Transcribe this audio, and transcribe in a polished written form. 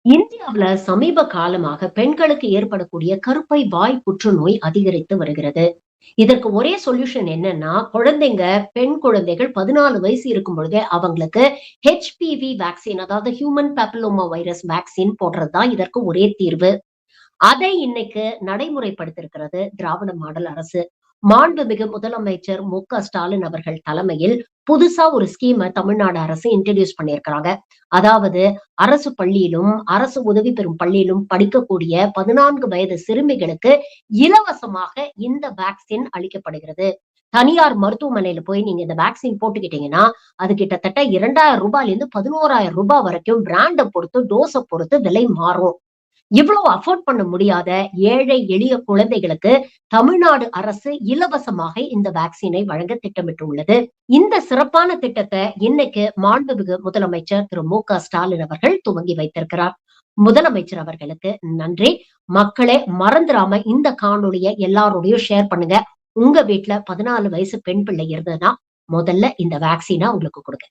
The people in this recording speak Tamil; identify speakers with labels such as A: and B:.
A: இந்தியாவுல சமீப காலமாக பெண்களுக்கு ஏற்படக்கூடிய கருப்பை வாய் புற்றுநோய் அதிகரித்து வருகிறது. இதற்கு ஒரே சொல்யூஷன் என்னன்னா, பெண் குழந்தைகள் 14 வயசு இருக்கும் பொழுதே அவங்களுக்கு HPV வேக்சின், அதாவது ஹியூமன் பேப்பிலோமா வைரஸ் வேக்சின் போடுறது தான் இதற்கு ஒரே தீர்வு. அதை இன்னைக்கு நடைமுறைப்படுத்தியிருக்கிறது திராவிட மாடல் அரசு. மாண்புமிகு முதலமைச்சர் மு.க.ஸ்டாலின் அவர்கள் தலைமையில் புதுசா ஒரு ஸ்கீம தமிழ்நாடு அரசு இன்ட்ரோடியூஸ் பண்ணியிருக்கிறாங்க. அதாவது அரசு பள்ளியிலும், அரசு உதவி பெறும் பள்ளியிலும் படிக்கக்கூடிய 14 வயது சிறுமிகளுக்கு இலவசமாக இந்த வேக்சின் அளிக்கப்படுகிறது. தனியார் மருத்துவமனையில போய் நீங்க இந்த வேக்சின் போட்டுக்கிட்டீங்கன்னா, அது கிட்டத்தட்ட ரூ. 2000லிருந்து ரூ. 11,000 வரைக்கும் பிராண்ட பொறுத்து, டோஸ பொறுத்து விலை மாறும். இவ்வளவு அஃபோர்ட் பண்ண முடியாத ஏழை எளிய குழந்தைகளுக்கு தமிழ்நாடு அரசு இலவசமாக இந்த வேக்சினை வழங்க திட்டமிட்டுள்ளது. இந்த சிறப்பான திட்டத்தை இன்னைக்கு மாண்புமிகு முதலமைச்சர் திரு மு.க.ஸ்டாலின் அவர்கள் துவங்கி வைத்திருக்கிறார். முதலமைச்சர் அவர்களுக்கு நன்றி. மக்களே, மறந்துடாம இந்த காணொளியை எல்லாரோடையும் ஷேர் பண்ணுங்க. உங்க வீட்டுல 14 வயசு பெண் பிள்ளை இருந்ததுன்னா முதல்ல இந்த வேக்சினை உங்களுக்கு கொடுங்க.